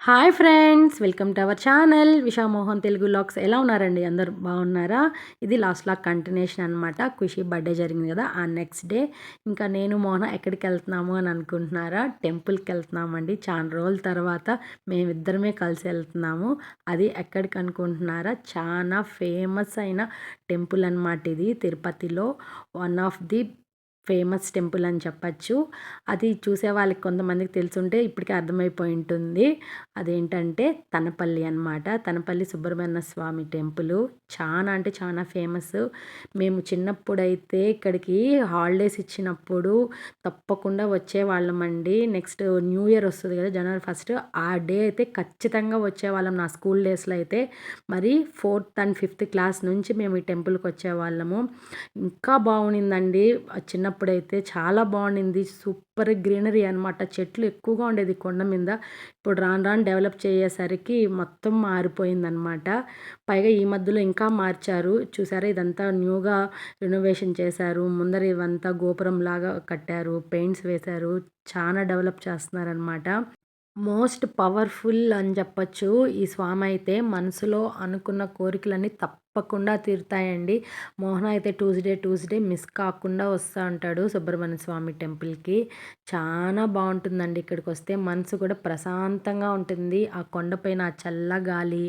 Hi friends, welcome to our channel Visha Mohan Telugu vlogs. ఎలా ఉన్నారండి? అందరూ బాగున్నారా? ఇది లాస్ట్ లాగ్ కంటిన్యూషన్ అనమాట. ఖుషి బర్త్డే జరిగింది కదా, ఆ నెక్స్ట్ డే ఇంకా నేను మోహన ఎక్కడికి వెళ్తున్నాము అని అనుకుంటున్నారా? టెంపుల్కి వెళ్తున్నామండి. చాలా రోజుల తర్వాత మేమిద్దరమే కలిసి వెళ్తున్నాము. అది ఎక్కడికి అనుకుంటున్నారా? చాలా ఫేమస్ అయిన టెంపుల్ అనమాట. ఇది తిరుపతిలో one of the famous temple అని చెప్పచ్చు. అది చూసే వాళ్ళకి కొంతమందికి తెలుసుంటే ఇప్పటికే అర్థమైపోయి ఉంటుంది. అదేంటంటే తనపల్లి అనమాట. తనపల్లి సుబ్రహ్మణ్య స్వామి టెంపుల్ చాలా అంటే చాలా ఫేమస్. మేము చిన్నప్పుడైతే ఇక్కడికి హాలిడేస్ ఇచ్చినప్పుడు తప్పకుండా వచ్చేవాళ్ళమండి. నెక్స్ట్ న్యూ ఇయర్ వస్తుంది కదా, జనవరి 1, ఆ డే అయితే ఖచ్చితంగా వచ్చేవాళ్ళం. నా స్కూల్ డేస్లో అయితే మరి 4th and 5th క్లాస్ నుంచి మేము ఈ టెంపుల్కి వచ్చేవాళ్ళము. ఇంకా బాగుండిందండి. చిన్నప్పుడైతే చాలా బాగుండింది. సూపర్ గ్రీనరీ అనమాట. చెట్లు ఎక్కువగా ఉండేది కొండ మీద. ఇప్పుడు రాను రాను డెవలప్ చేసేసరికి మొత్తం మారిపోయిందనమాట. పైగా ఈ మధ్యలో ఇంకా మార్చారు. చూసారా, ఇదంతా న్యూగా రెనోవేషన్ చేశారు. ముందర ఇవంతా గోపురం లాగా కట్టారు, పెయింట్స్ వేశారు. చాలా డెవలప్ చేస్తున్నారనమాట. మోస్ట్ పవర్ఫుల్ అని చెప్పచ్చు. ఈ స్వామి అయితే మనసులో అనుకున్న కోరికలన్నీ తప్పకుండా తీరుతాయండి. మోహన అయితే ట్యూస్డే మిస్ కాకుండా వస్తూ ఉంటాడు సుబ్రహ్మణ్య స్వామి టెంపుల్కి. చాలా బాగుంటుందండి. ఇక్కడికి వస్తే మనసు కూడా ప్రశాంతంగా ఉంటుంది. ఆ కొండపైన ఆ చల్లగాలి,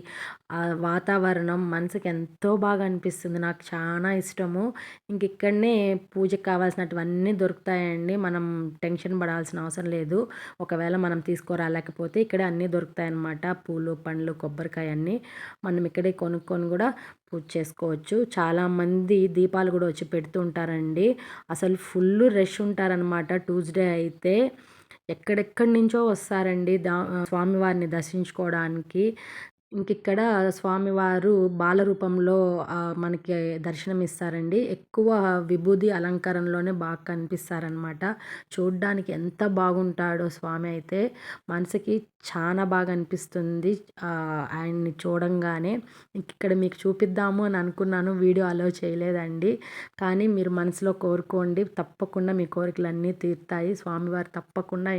ఆ వాతావరణం మనసుకి ఎంతో బాగా అనిపిస్తుంది. నాకు చాలా ఇష్టము. ఇంక ఇక్కడనే పూజకు కావాల్సినటువన్నీ దొరుకుతాయండి. మనం టెన్షన్ పడాల్సిన అవసరం లేదు. ఒకవేళ మనం తీసుకురాలేకపోతే ఇక్కడ అన్నీ దొరుకుతాయన్నమాట. పూలు, పండ్లు, కొబ్బరికాయ అన్నీ మనం ఇక్కడే కొనుక్కొని కూడా పూజ చేసుకోవచ్చు. చాలామంది దీపాలు కూడా వచ్చి పెడుతూ ఉంటారండి. అసలు ఫుల్ రష్ ఉంటారనమాట ట్యూస్డే అయితే. ఎక్కడెక్కడి నుంచో వస్తారండి స్వామివారిని దర్శించుకోవడానికి. ఇంకిక్కడ స్వామివారు బాల రూపంలో మనకి దర్శనమిస్తారండి. ఎక్కువ విభూది అలంకారంలోనే బాగా కనిపిస్తారనమాట. చూడ్డానికి ఎంత బాగుంటాడో స్వామి అయితే మనసుకి చాలా బాగా అనిపిస్తుంది ఆయన్ని చూడంగానే. ఇక్కడ మీకు చూపిద్దాము అని అనుకున్నాను, వీడియో అలో చేయలేదండి. కానీ మీరు మనసులో కోరుకోండి, తప్పకుండా మీ కోరికలన్నీ తీరుతాయి. స్వామివారు తప్పకుండా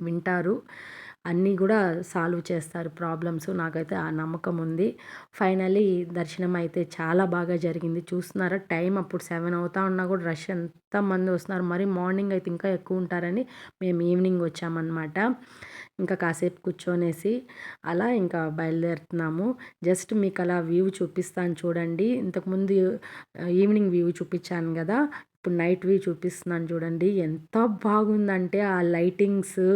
వింటారు, అన్నీ కూడా సాల్వ్ చేస్తారు ప్రాబ్లమ్స్. నాకైతే ఆ నమ్మకం ఉంది. ఫైనలీ దర్శనం అయితే చాలా బాగా జరిగింది. చూస్తున్నారా, టైం అప్పుడు 7 అవుతా ఉన్నా కూడా రష్ ఎంతమంది వస్తున్నారు. మరి మార్నింగ్ అయితే ఇంకా ఎక్కువ ఉంటారని మేము ఈవినింగ్ వచ్చామన్నమాట. ఇంకా కాసేపు కూర్చొనేసి అలా ఇంకా బయలుదేరుతున్నాము. జస్ట్ మీకు అలా వ్యూ చూపిస్తాను చూడండి. ఇంతకుముందు ఈవినింగ్ వ్యూ చూపించాను కదా, ఇప్పుడు నైట్ వ్యూ చూపిస్తున్నాను చూడండి. ఎంత బాగుందంటే ఆ లైటింగ్స్,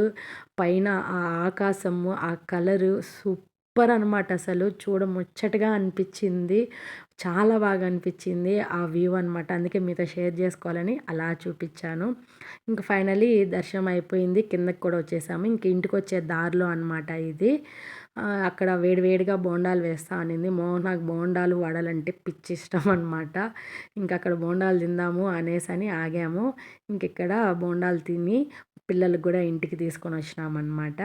పైన ఆ ఆకాశము, ఆ కలరు సూపర్ అనమాట. అసలు చూడముచ్చటగా అనిపించింది. చాలా బాగా అనిపించింది ఆ వ్యూ అనమాట. అందుకే మీతో షేర్ చేసుకోవాలని అలా చూపించాను. ఇంక ఫైనలీ దర్శనం అయిపోయింది. కిందకి కూడా వచ్చేసాము. ఇంక ఇంటికి వచ్చే దారిలో అనమాట ఇది. అక్కడ వేడివేడిగా బోండాలు వేస్తా అనింది. నాకు బోండాలు, వడలంటే పిచ్చి ఇష్టం అనమాట. ఇంక అక్కడ బోండాలు తిందాము అనేసని ఆగాము. ఇంక ఇక్కడ బోండాలు తిని పిల్లలకు కూడా ఇంటికి తీసుకొని వచ్చినామన్నమాట.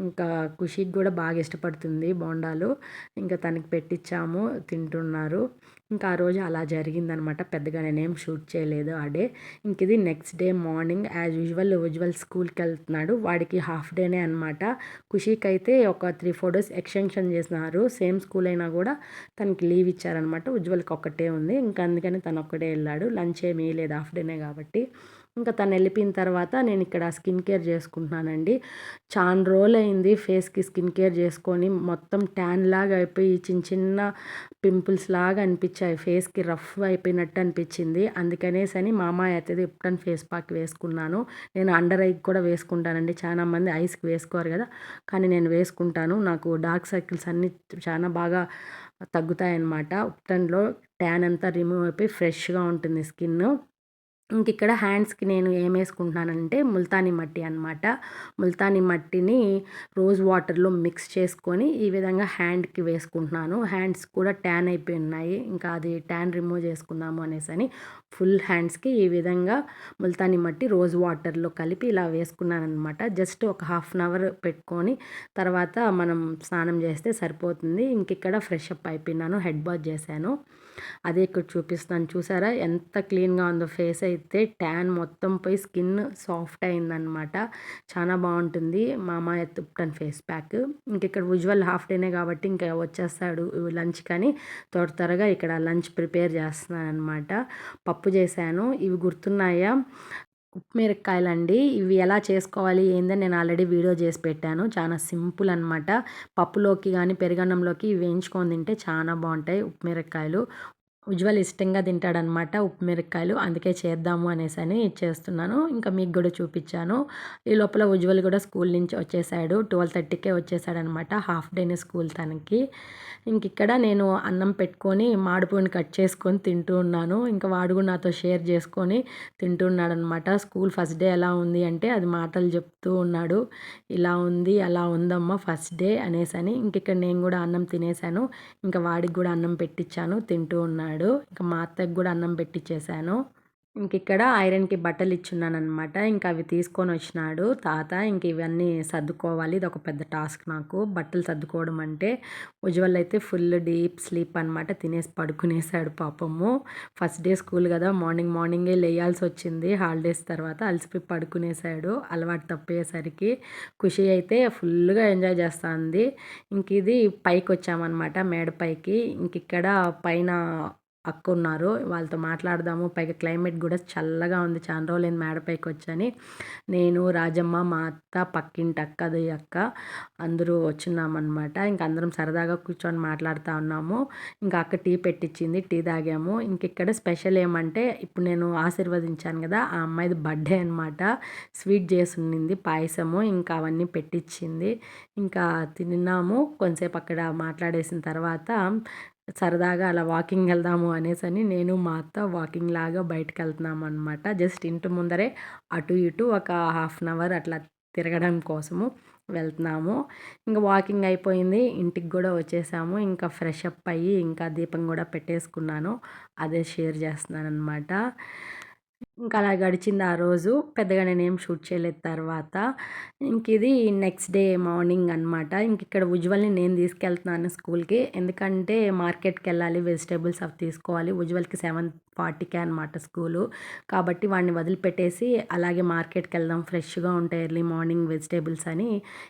ఇంకా ఖుషికి కూడా బాగా ఇష్టపడుతుంది బోండాలు. ఇంకా తనకి పెట్టించాము, తింటున్నారు. ఇంకా ఆ రోజు అలా జరిగిందనమాట. పెద్దగా నేనేం షూట్ చేయలేదు ఆ డే. ఇంక ఇది next day morning as usual స్కూల్కి వెళ్తున్నాడు. వాడికి హాఫ్ డేనే అనమాట. ఖుషికి అయితే ఒక 3-4 డేస్ ఎక్స్టెన్షన్ చేసినారు. సేమ్ స్కూల్ అయినా కూడా తనకి లీవ్ ఇచ్చారనమాట. ఉజ్వల్కి ఒక్కటే ఉంది. ఇంకా అందుకని తను ఒక్కడే వెళ్ళాడు. లంచ్ ఏమీ లేదు, హాఫ్ డేనే కాబట్టి. ఇంకా తను వెళ్ళిపోయిన తర్వాత నేను ఇక్కడ స్కిన్ కేర్ చేసుకుంటున్నానండి. చాలా రోజులైంది ఫేస్కి స్కిన్ కేర్ చేసుకొని. మొత్తం ట్యాన్ లాగా అయిపోయి చిన్న చిన్న పింపుల్స్ లాగా అనిపించాయి. ఫేస్కి రఫ్ అయిపోయినట్టు అనిపించింది. అందుకనేసని మా అమ్మాయి అయితే ఎప్పుడని ఫేస్ ప్యాక్ వేసుకున్నాను. నేను అండర్ ఐకి కూడా వేసుకుంటానండి. చాలా మంది ఐస్కి వేసుకోరు కదా, కానీ నేను వేసుకుంటాను. నాకు డార్క్ సర్కిల్స్ అన్నీ చాలా బాగా తగ్గుతాయన్నమాట. ఉప్టన్లో ట్యాన్ అంతా రిమూవ్ అయిపోయి ఫ్రెష్గా ఉంటుంది స్కిన్. ఇంక ఇక్కడ హ్యాండ్స్కి నేను ఏం వేసుకుంటున్నానంటే ముల్తానీ మట్టి అనమాట. ముల్తానీ మట్టిని రోజ్ వాటర్లో మిక్స్ చేసుకొని ఈ విధంగా హ్యాండ్కి వేసుకుంటున్నాను. హ్యాండ్స్ కూడా ట్యాన్ అయిపోయి ఉన్నాయి. ఇంకా అది ట్యాన్ రిమూవ్ చేసుకుందాము అనేసని ఫుల్ హ్యాండ్స్కి ఈ విధంగా ముల్తానీ మట్టి రోజ్ వాటర్లో కలిపి ఇలా వేసుకున్నాను అనమాట. జస్ట్ ఒక హాఫ్ అన్ అవర్ పెట్టుకొని తర్వాత మనం స్నానం చేస్తే సరిపోతుంది. ఇంక ఇక్కడ ఫ్రెష్ అప్ అయిపోయినాను, హెడ్ బాత్ చేశాను. అదే ఇక్కడ చూపిస్తున్నాను చూసారా ఎంత క్లీన్గా ఉందో ఫేస్ అయితే ట్యాన్ మొత్తం పోయి స్కిన్ సాఫ్ట్ అయిందనమాట. చాలా బాగుంటుంది మా అమ్మ ఎత్తుపుటాను ఫేస్ ప్యాక్. ఇంక ఇక్కడ ఉజ్వల్ హాఫ్ డేనే కాబట్టి ఇంకా వచ్చేస్తాడు లంచ్ కానీ త్వరగా ఇక్కడ లంచ్ ప్రిపేర్ చేస్తున్నాను అనమాట. పప్పు చేశాను. ఇవి గుర్తున్నాయా, ఉప్పుమిరపకాయలండి. ఇవి ఎలా చేసుకోవాలి ఏందని నేను ఆల్రెడీ వీడియో చేసి పెట్టాను. చాలా సింపుల్ అనమాట. పప్పులోకి కానీ పెరుగన్నంలోకి వేయించుకొని తింటే చాలా బాగుంటాయి ఉప్పుమిరపకాయలు. ఉజ్వల్ ఇష్టంగా తింటాడనమాట ఉప్పుమిరపకాయలు. అందుకే చేద్దాము అనేసని చేస్తున్నాను. ఇంకా మీకు కూడా చూపించాను. ఈ లోపల ఉజ్వల్ కూడా స్కూల్ నుంచి వచ్చేసాడు. 12:30కే వచ్చేసాడనమాట. హాఫ్ డేనే స్కూల్ తనకి. ఇంక ఇక్కడ నేను అన్నం పెట్టుకొని మామిడిపూని కట్ చేసుకొని తింటూ ఉన్నాను. ఇంకా వాడు కూడా నాతో షేర్ చేసుకొని తింటూ ఉన్నాడనమాట. స్కూల్ ఫస్ట్ డే ఎలా ఉంది అంటే అది మాటలు చెప్తూ ఉన్నాడు. ఇలా ఉంది అలా ఉందమ్మా ఫస్ట్ డే అనేసని. ఇంక ఇక్కడ నేను కూడా అన్నం తినేసాను. ఇంకా వాడికి కూడా అన్నం పెట్టించాను, తింటూ ఉన్నాడు. ఇంకా మా అత్తకి కూడా అన్నం పెట్టించేసాను. ఇంకిక్కడ ఐరన్‌కి బట్టలు ఇచ్చున్నాననమాట. ఇంకా అవి తీసుకొని వచ్చినాడు తాత. ఇంక ఇవన్నీ సర్దుకోవాలి. ఇదొక పెద్ద టాస్క్ నాకు బట్టలు సర్దుకోవడం అంటే. ఉజ్వల్ అయితే ఫుల్ డీప్ స్లీప్ అనమాట. తినేసి పడుకునేసాడు పాపము. ఫస్ట్ డే స్కూల్ కదా, మార్నింగే లేయాల్సొచ్చింది. హాలిడేస్ తర్వాత అలసిపోయి పడుకునేసాడు అలవాటు తప్పేసరికి. ఖుషి అయితే ఫుల్‌గా ఎంజాయ్ చేస్తాంది. ఇంక ఇది పైకొచ్చామనమాట మేడ పైకి. ఇంకిక్కడ పైన అక్కున్నారు. వాళ్ళతో మాట్లాడదాము. పైగా క్లైమేట్ కూడా చల్లగా ఉంది. చాలా రోజులైంది మేడ పైకొచ్చని. నేను, రాజమ్మ, మా అత్త, పక్కింటి అక్కది అక్క అందరూ వచ్చున్నామనమాట. ఇంక అందరం సరదాగా కూర్చొని మాట్లాడుతూ ఉన్నాము. ఇంకా అక్క టీ పెట్టించింది. టీ తాగాము. ఇంకిక్కడ స్పెషల్ ఏమంటే ఇప్పుడు నేను ఆశీర్వదించాను కదా, ఆ అమ్మాయిది బర్త్డే అనమాట. స్వీట్ చేసి ఉన్నింది పాయసము. ఇంకా అవన్నీ పెట్టించింది. ఇంకా తిన్నాము. కొంతసేపు అక్కడ మాట్లాడేసిన తర్వాత సరదాగా అలా వాకింగ్ వెళ్దాము అనేసని నేను మా అత్త వాకింగ్ లాగా బయటకు వెళ్తున్నాము అనమాట. జస్ట్ ఇంటి ముందరే అటు ఇటు ఒక హాఫ్ అన్ అవర్ అట్లా తిరగడం కోసము వెళ్తున్నాము. ఇంకా వాకింగ్ అయిపోయింది. ఇంటికి కూడా వచ్చేసాము. ఇంకా ఫ్రెష్ అప్ అయ్యి ఇంకా దీపం కూడా పెట్టేసుకున్నాను. అదే షేర్ చేస్తున్నాను అనమాట. ఇంకా అలా గడిచింది ఆ రోజు. పెద్దగా నేనేం షూట్ చేయలేదు తర్వాత. ఇంక ఇది నెక్స్ట్ డే మార్నింగ్ అనమాట. ఇంక ఇక్కడ ఉజ్వల్‌ని నేను తీసుకెళ్తున్నాను స్కూల్‌కి. ఎందుకంటే మార్కెట్‌కి వెళ్ళాలి, వెజిటబుల్స్ అవి తీసుకోవాలి. ఉజ్వల్‌కి 7:40కే అనమాట స్కూలు. కాబట్టి వాడిని వదిలిపెట్టేసి అలాగే మార్కెట్‌కి వెళ్దాం ఫ్రెష్‌గా ఉంటాయి ఎర్లీ మార్నింగ్ వెజిటబుల్స్ అని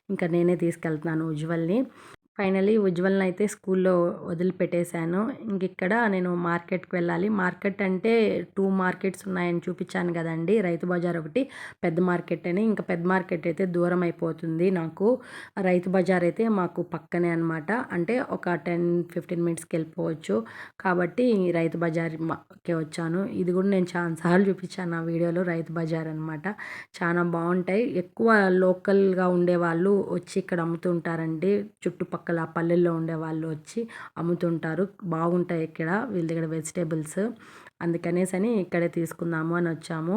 ఇంకా నేనే తీసుకెళ్తున్నాను ఉజ్వల్‌ని. ఫైనల్లీ ఉజ్వల్‌ని అయితే స్కూల్లో వదిలిపెట్టేశాను. ఇంకిక్కడ నేను మార్కెట్‌కి వెళ్ళాలి. మార్కెట్ అంటే 2 మార్కెట్స్ ఉన్నాయని చూపించాను కదండీ. రైతు బజార్ ఒకటి, పెద్ద మార్కెట్ అని. ఇంకా పెద్ద మార్కెట్ అయితే దూరం అయిపోతుంది నాకు. రైతు బజార్ అయితే మాకు పక్కనే అనమాట. అంటే ఒక 10-15 మినిట్స్‌కి వెళ్ళిపోవచ్చు. కాబట్టి రైతు బజార్‌కి వచ్చాను. ఇది కూడా నేను చాలా సార్లు చూపించాను నా వీడియోలో. రైతు బజార్ అనమాట. చాలా బాగుంటాయి. ఎక్కువ లోకల్‌గా ఉండేవాళ్ళు వచ్చి ఇక్కడ అమ్ముతుంటారండి. చుట్టుపక్కల పల్లెల్లో ఉండేవాళ్ళు వచ్చి అమ్ముతుంటారు. బాగుంటాయి ఇక్కడ వీళ్ళ దగ్గర వెజిటేబుల్స్. అందుకనేసని ఇక్కడే తీసుకుందాము అని వచ్చాము.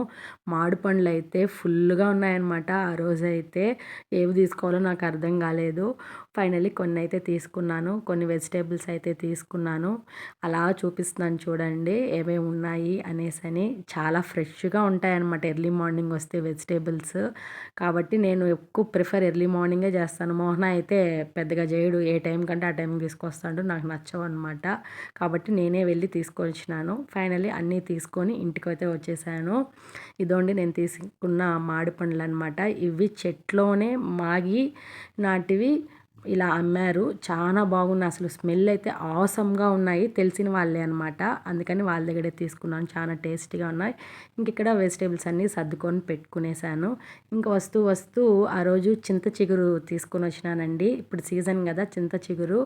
మామిడి పండ్లు అయితే ఫుల్‌గా ఉన్నాయన్నమాట. ఆ రోజైతే ఏవి తీసుకోవాలో నాకు అర్థం కాలేదు. ఫైనల్లీ కొన్ని అయితే తీసుకున్నాను. కొన్ని వెజిటేబుల్స్ అయితే తీసుకున్నాను. అలా చూపిస్తున్నాను చూడండి ఏమేమి ఉన్నాయి అనేసని. చాలా ఫ్రెష్‌గా ఉంటాయన్నమాట ఎర్లీ మార్నింగ్ వస్తే వెజిటేబుల్స్. కాబట్టి నేను ఎక్కువ ప్రిఫర్ ఎర్లీ మార్నింగే చేస్తాను. మోహన అయితే పెద్దగా చేయడు. ఏ టైం కంటే ఆ టైంకి తీసుకొస్తాడు. నాకు నచ్చవన్నమాట. కాబట్టి నేనే వెళ్ళి తీసుకొచ్చినాను. ఫైనల్లీ అన్నీ తీసుకొని ఇంటికైతే వచ్చేసాను. ఇదోండి నేను తీసుకున్న మామిడి పండ్లు అనమాట. ఇవి చెట్లోనే మాగి నాటివి ఇలా అమ్మారు. చాలా బాగున్నాయి. అసలు స్మెల్ అయితే ఆసమ్‌గా ఉన్నాయి. తెలిసిన వాళ్ళే అనమాట. అందుకని వాళ్ళ దగ్గరే తీసుకున్నాను. చాలా టేస్టీగా ఉన్నాయి. ఇంకిక్కడ వెజిటేబుల్స్ అన్నీ సర్దుకొని పెట్టుకునేసాను. ఇంకా వస్తూ ఆ రోజు చింత చిగురు తీసుకొని వచ్చినానండి. ఇప్పుడు సీజన్ కదా, చింత చిగురు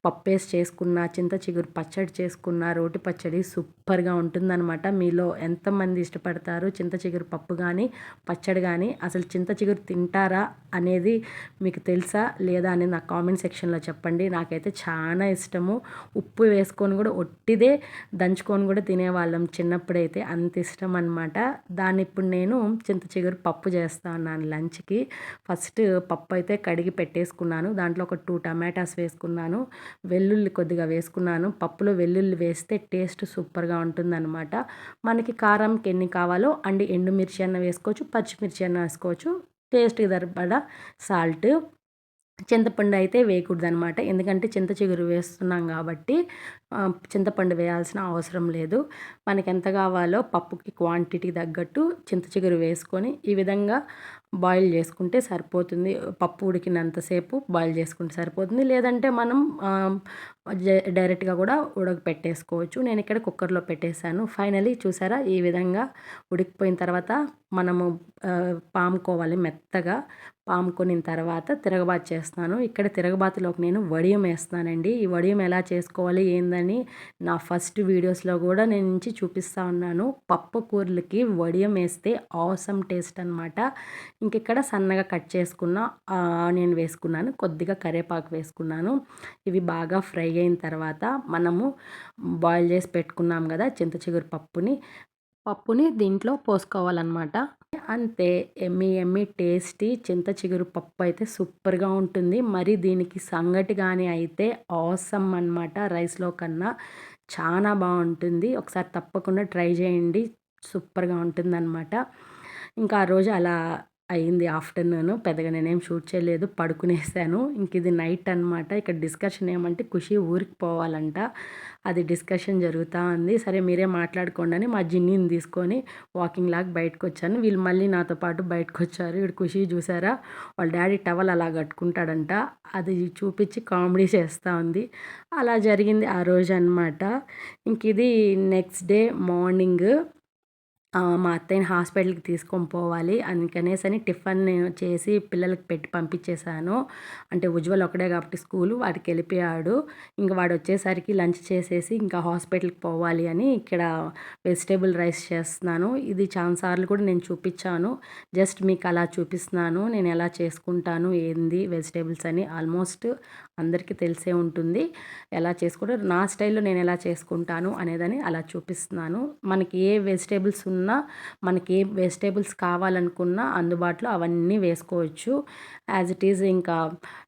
పప్పేసి చేసుకున్న, చింత చిగురు పచ్చడి చేసుకున్న, రోటి పచ్చడి సూపర్‌గా ఉంటుందన్నమాట. మీలో ఎంతమంది ఇష్టపడతారు చింత చిగురు పప్పు కానీ పచ్చడి కానీ? అసలు చింత చిగురు తింటారా అనేది మీకు తెలుసా లేదా అనేది నాకు కామెంట్ సెక్షన్లో చెప్పండి. నాకైతే చాలా ఇష్టము. ఉప్పు వేసుకొని కూడా ఒట్టిదే దంచుకొని కూడా తినేవాళ్ళం చిన్నప్పుడైతే. అంత ఇష్టం అనమాట. దాన్ని ఇప్పుడు నేను చింత చిగురు పప్పు చేస్తా ఉన్నాను లంచ్కి. ఫస్ట్ పప్పు అయితే కడిగి పెట్టేసుకున్నాను. దాంట్లో ఒక 2 టమాటాస్ వేసుకున్నాను. వెల్లుల్లి కొద్దిగా వేసుకున్నాను. పప్పులో వెల్లుల్లి వేస్తే టేస్ట్ సూపర్గా ఉంటుందన్నమాట. మనకి కారంకి ఎన్ని కావాలో అండ్ ఎండుమిర్చి అన్న వేసుకోవచ్చు, పచ్చిమిర్చి అన్న వేసుకోవచ్చు. టేస్ట్‌కి సరిపడా సాల్ట్. చింతపండు అయితే వేయకూడదనమాట. ఎందుకంటే చింత చిగురు వేస్తున్నాం కాబట్టి చింతపండు వేయాల్సిన అవసరం లేదు. మనకెంత కావాలో పప్పుకి క్వాంటిటీ తగ్గట్టు చింత చిగురు వేసుకొని ఈ విధంగా బాయిల్ చేసుకుంటే సరిపోతుంది. పప్పు ఉడికినంతసేపు బాయిల్ చేసుకుంటే సరిపోతుంది. లేదంటే మనం డైరెక్ట్‌గా కూడా ఉడకపెట్టేసుకోవచ్చు. నేను ఇక్కడ కుక్కర్‌లో పెట్టేశాను. ఫైనల్లీ చూసారా ఈ విధంగా ఉడికిపోయిన తర్వాత మనము పాముకోవాలి మెత్తగా. పాముకొనిన తర్వాత తిరగబాతు చేస్తున్నాను. ఇక్కడ తిరగబాతులోకి నేను వడియం వేస్తున్నానండి. ఈ వడియం ఎలా చేసుకోవాలి ఏందని నా ఫస్ట్ వీడియోస్లో కూడా నేను నుంచి చూపిస్తూ ఉన్నాను. పప్పు కూరలకి వడియం వేస్తే ఆసమ్ టేస్ట్ అనమాట. ఇంకిక్కడ సన్నగా కట్ చేసుకున్న ఆనియన్ వేసుకున్నాను, కొద్దిగా కరివేపాకు వేసుకున్నాను. ఇవి బాగా ఫ్రై అయిన తర్వాత మనము బాయిల్ చేసి పెట్టుకున్నాం కదా చింత చిగురు పప్పుని దీంట్లో పోసుకోవాలన్నమాట. అంతే, ఎమ్మి ఎమ్మి టేస్టీ చింత చిగురు పప్పు అయితే సూపర్గా ఉంటుంది. మరి దీనికి సంగటి కానీ అయితే ఆసమ్ అనమాట. రైస్లో కన్నా చాలా బాగుంటుంది. ఒకసారి తప్పకుండా ట్రై చేయండి, సూపర్గా ఉంటుందన్నమాట. ఇంకా ఆ రోజు అలా అయింది. ఆఫ్టర్నూన్ పెద్దగా నేనేం షూట్ చేయలేదు, పడుకునేసాను. ఇంక ఇది నైట్ అనమాట. ఇక్కడ డిస్కషన్ ఏమంటే ఖుషి ఊరికి పోవాలంట, అది డిస్కషన్ జరుగుతూ ఉంది. సరే మీరే మాట్లాడుకోండి అని మా జిన్నిని తీసుకొని వాకింగ్ లాగా బయటకు వచ్చాను. వీళ్ళు మళ్ళీ నాతో పాటు బయటకు వచ్చారు. ఇక్కడ ఖుషి చూసారా, వాళ్ళ డాడీ టవల్ అలా కట్టుకుంటాడంట, అది చూపించి కామెడీ చేస్తూ ఉంది. అలా జరిగింది ఆ రోజు అనమాట. ఇంక ఇది నెక్స్ట్ డే మార్నింగ్ మా అత్తయ్యని హాస్పిటల్‌కి తీసుకొని పోవాలి. అందుకనేసని టిఫిన్ చేసి పిల్లలకి పెట్టి పంపించేశాను. అంటే ఉజ్వల్ ఒక్కడే కాబట్టి స్కూలు, వాడికెళ్ళిపోయాడు. ఇంక వాడొచ్చేసరికి లంచ్ చేసేసి ఇంకా హాస్పిటల్‌కి పోవాలి అని ఇక్కడ వెజిటేబుల్ రైస్ చేస్తున్నాను. ఇది చాలా సార్లు కూడా నేను చూపిచ్చాను. జస్ట్ మీకు అలా చూపిస్తున్నాను. నేను ఎలా చేసుకుంటాను, ఏంది వెజిటేబుల్స్ అని ఆల్మోస్ట్ అందరికీ తెలిసే ఉంటుంది. ఎలా చేసుకుంటారో, నా స్టైల్‌లో నేను ఎలా చేసుకుంటాను అనేదని అలా చూపిస్తున్నాను. మనకి ఏ వెజిటేబుల్స్ ఉన్నా, మనకి ఏ వెజిటేబుల్స్ కావాలనుకున్నా అందుబాటులో అవన్నీ వేసుకోవచ్చు. యాజ్ ఇట్ ఈజ్ ఇంకా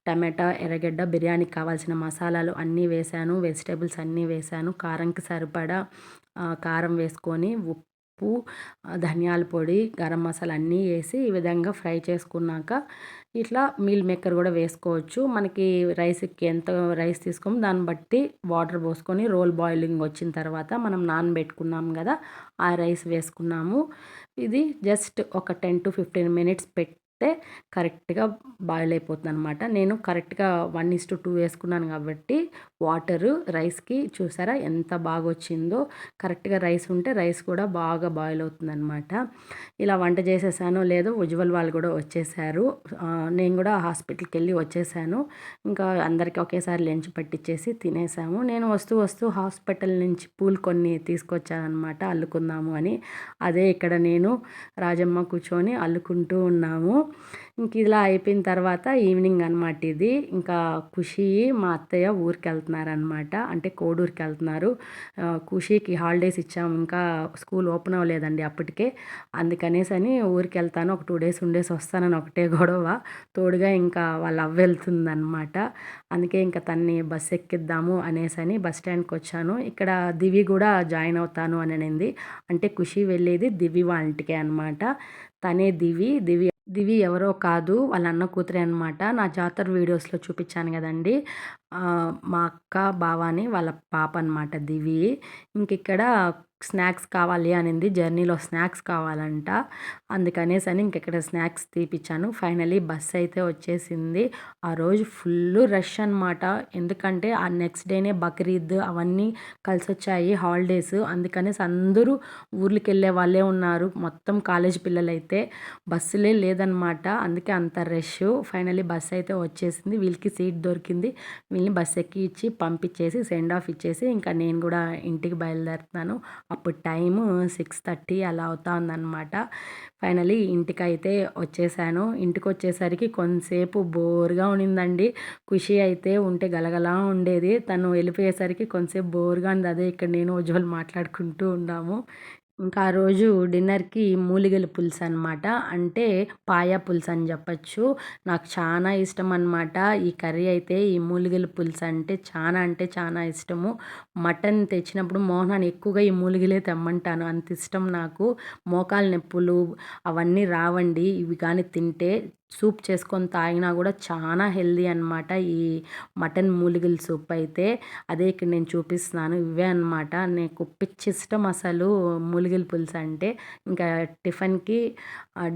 టమాటా, ఎర్రగడ్డ, బిర్యానీకి కావాల్సిన మసాలాలు అన్నీ వేశాను. వెజిటేబుల్స్ అన్నీ వేశాను. కారంకి సరిపడా కారం వేసుకొని, ఉప్పు, ధనియాల పొడి, గరం మసాలా అన్నీ వేసి ఈ విధంగా ఫ్రై చేసుకున్నాక ఇట్లా మీల్ మేకర్ కూడా వేసుకోవచ్చు. మనకి రైస్కి ఎంత రైస్ తీసుకోమో దాన్ని బట్టి వాటర్ పోసుకొని రోల్ బాయిలింగ్ వచ్చిన తర్వాత మనం నానబెట్టుకున్నాం కదా ఆ రైస్ వేసుకున్నాము. ఇది జస్ట్ ఒక 10 to 15 మినిట్స్ పెడితే కరెక్ట్గా బాయిల్ అయిపోతుంది అనమాట. నేను కరెక్ట్గా 1:2 వేసుకున్నాను కాబట్టి వాటరు రైస్కి చూసారా ఎంత బాగా వచ్చిందో. కరెక్ట్గా రైస్ ఉంటే రైస్ కూడా బాగా బాయిల్ అవుతుందన్నమాట. ఇలా వంట చేసేసానో లేదో ఉజ్వల్ వాళ్ళు కూడా వచ్చేసారు. నేను కూడా హాస్పిటల్కి వెళ్ళి వచ్చేసాను. ఇంకా అందరికీ ఒకేసారి లంచ్ పట్టించేసి తినేసాము. నేను వస్తూ హాస్పిటల్ నుంచి పూలు కొన్ని తీసుకొచ్చానమాట అల్లుకుందాము అని. అదే ఇక్కడ నేను రాజమ్మ కూర్చొని అల్లుకుంటూ ఉన్నాము. ఇంక ఇలా అయిపోయిన తర్వాత ఈవినింగ్ అనమాట ఇది. ఇంకా ఖుషి మా అత్తయ్య ఊరికి వెళ్తున్నారనమాట, అంటే కోడూరుకి వెళ్తున్నారు. ఖుషికి హాలిడేస్ ఇచ్చాము, ఇంకా స్కూల్ ఓపెన్ అవ్వలేదండి అప్పటికే. అందుకనేసని ఊరికి వెళ్తాను, ఒక 2 days ఉండేసి వస్తానని ఒకటే గొడవ. తోడుగా ఇంకా వాళ్ళ అవ్వ వెళ్తుందనమాట. అందుకే ఇంకా తన్ని బస్ ఎక్కిద్దాము అనేసని బస్ స్టాండ్కి వచ్చాను. ఇక్కడ దివి కూడా జాయిన్ అవుతాను అని అనింది. అంటే ఖుషి వెళ్ళేది దివి వాళ్ళ ఇంటికే అనమాట. తనే దివి ఎవరో కాదు, వాళ్ళ అన్న కూతురే అనమాట. నా జాతర వీడియోస్లో చూపించాను కదండి, మా అక్క బావని వాళ్ళ పాప అనమాట దివి. ఇంక ఇక్కడ స్నాక్స్ కావాలి అనింది, జర్నీలో స్నాక్స్ కావాలంట. అందుకనేసని ఇంకెక్కడ స్నాక్స్ తీపిచ్చాను. ఫైనలీ బస్ అయితే వచ్చేసింది. ఆ రోజు ఫుల్ రష్ అనమాట. ఎందుకంటే ఆ నెక్స్ట్ డేనే బక్రీద్ అవన్నీ కలిసి వచ్చాయి హాలిడేస్. అందుకనేసి అందరూ ఊర్లకి వెళ్ళే వాళ్ళే ఉన్నారు. మొత్తం కాలేజ్ పిల్లలైతే బస్సులే లేదనమాట. అందుకే అంత రష్. ఫైనలీ బస్ అయితే వచ్చేసింది. వీళ్ళకి సీట్ దొరికింది. వీళ్ళని బస్ ఎక్కి ఇచ్చి పంపించేసి సెండ్ ఆఫ్ ఇచ్చేసి ఇంకా నేను కూడా ఇంటికి బయలుదేరుతున్నాను. అప్పుడు టైము 6:30 అలా అవుతా ఉందన్నమాట. ఫైనలీ ఇంటికైతే వచ్చేసాను. ఇంటికి వచ్చేసరికి కొంతసేపు బోర్గా ఉన్నిందండి. ఖుషి అయితే ఉంటే గలగలా ఉండేది, తను వెళ్ళిపోయేసరికి కొంతసేపు బోర్గా ఉంది. అదే ఇక్కడ నేను ఉజ్వల్ మాట్లాడుకుంటూ ఉన్నాము. ఇంకా ఆ రోజు డిన్నర్‌కి మూలిగల పులుసు అనమాట. అంటే పాయ పులుసు అని చెప్పొచ్చు. నాకు చాలా ఇష్టం అనమాట ఈ కర్రీ అయితే. ఈ మూలిగల పులుసు అంటే చాలా ఇష్టము. మటన్ తెచ్చినప్పుడు మోహనాన్ని ఎక్కువగా ఈ మూలిగలే తెమ్మంటాను, అంత ఇష్టం నాకు. మోకాలు నొప్పులు అవన్నీ రావండి ఇవి కానీ తింటే. సూప్ చేసుకొని తాగినా కూడా చాలా హెల్దీ అనమాట ఈ మటన్ మూలిగల సూప్ అయితే. అదే ఇక్కడ నేను చూపిస్తున్నాను. ఇవే అనమాట. నాకు పిచ్చి ఇష్టం అసలు మూలిగల పులుసు అంటే. ఇంకా టిఫిన్‌కి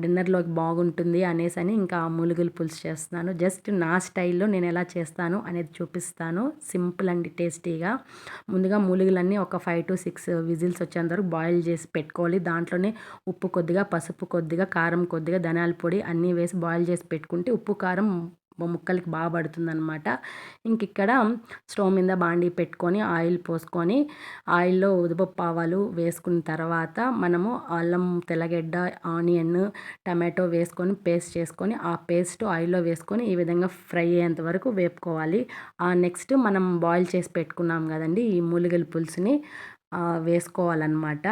డిన్నర్‌లోకి బాగుంటుంది అనేసని ఇంకా మూలిగల పులుసు చేస్తున్నాను. జస్ట్ నా స్టైల్‌లో నేను ఎలా చేస్తాను అనేది చూపిస్తాను. సింపుల్ అండ్ టేస్టీగా. ముందుగా మూలిగలన్నీ ఒక 5-6 విజిల్స్ వచ్చేంత వరకు బాయిల్ చేసి పెట్టుకోవాలి. దాంట్లోనే ఉప్పు కొద్దిగా, పసుపు కొద్దిగా, కారం కొద్దిగా, ధనియాల పొడి అన్నీ వేసి బాయిల్ చేసి పెట్టుకుంటే ఉప్పు, కారం ముక్కలకి బాగా పడుతుందనమాట. ఇంకిక్కడ స్టవ్ మీద బాండీ పెట్టుకొని ఆయిల్ పోసుకొని ఆయిల్‌లో ఉదిపప్పు, ఆవాలు వేసుకున్న తర్వాత మనము అల్లం, తెల్లగడ్డ, ఆనియన్, టమాటో వేసుకొని పేస్ట్ చేసుకొని ఆ పేస్ట్ ఆయిల్‌లో వేసుకొని ఈ విధంగా ఫ్రై అయ్యేంత వరకు వేపుకోవాలి. నెక్స్ట్ మనం బాయిల్ చేసి పెట్టుకున్నాం కదండీ ఈ మూలిగల పులుసుని వేసుకోవాలన్నమాట.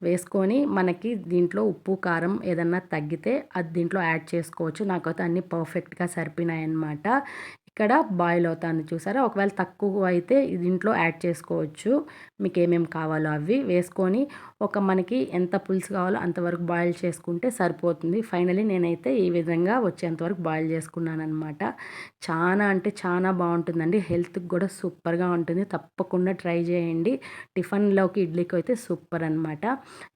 వేసుకొని మనకి దీంట్లో ఉప్పు, కారం ఏదన్నా తగ్గితే అది దీంట్లో యాడ్ చేసుకోవచ్చు. నాకైతే అన్నీ పర్ఫెక్ట్‌గా సరిపోయినాయన్నమాట. ఇక్కడ బాయిల్ అవుతుంది చూసారా? ఒకవేళ తక్కువ అయితే దీంట్లో యాడ్ చేసుకోవచ్చు. మీకు ఏమేమి కావాలో అవి వేసుకొని మనకి ఎంత పులుసు కావాలో అంతవరకు బాయిల్ చేసుకుంటే సరిపోతుంది. ఫైనల్లీ నేనైతే ఈ విధంగా వచ్చేంత వరకు బాయిల్ చేసుకున్నానన్నమాట. చాలా అంటే చాలా బాగుంటుందండి. హెల్త్‌కి కూడా సూపర్‌గా ఉంటుంది. తప్పకుండా ట్రై చేయండి. టిఫిన్‌లోకి, ఇడ్లీకి అయితే సూపర్ అనమాట.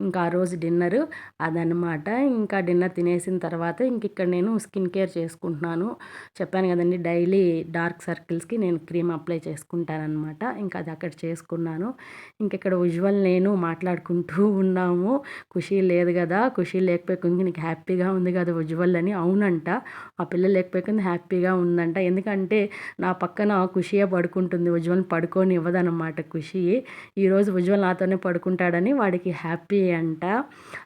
ఇంకా ఆ రోజు డిన్నరు అదనమాట. ఇంకా డిన్నర్ తినేసిన తర్వాత ఇక్కడ నేను స్కిన్ కేర్ చేసుకుంటున్నాను. చెప్పాను కదండీ డైలీ డార్క్ సర్కిల్స్‌కి నేను క్రీమ్ అప్లై చేసుకుంటాననమాట. ఇంకా అది అక్కడ చేసుకున్నాను. ఇక్కడ ఉజ్వల్ నేను మాట్లాడుకుంటూ ఉన్నాము. ఖుషి లేదు కదా! ఖుషి లేకపోయి నీకు హ్యాపీగా ఉంది కదా ఉజ్వల్ అని. అవునంట. ఆ పిల్ల లేకపోయి హ్యాపీగా ఉందంట. ఎందుకంటే నా పక్కన ఖుషియే పడుకుంటుంది. ఉజ్వల్‌ని పడుకోనివ్వదనమాట ఖుషి. ఈరోజు ఉజ్వల్ నాతోనే పడుకుంటాడని వాడికి హ్యాపీ అంట.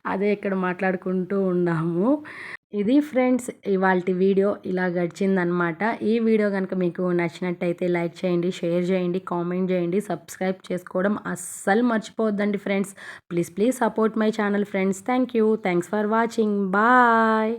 అదే ఇక్కడ మాట్లాడుకుంటూ ఉన్నాము. ఇది ఫ్రెండ్స్ ఇవాల్టి వీడియో ఇలా గడిచిందనమాట. ఈ వీడియో కనుక మీకు నచ్చినట్టయితే లైక్ చేయండి, షేర్ చేయండి, కామెంట్ చేయండి, సబ్స్క్రైబ్ చేసుకోవడం అస్సలు మర్చిపోవద్దండి friends. Please support my channel friends. Thank you. Thanks for watching. Bye.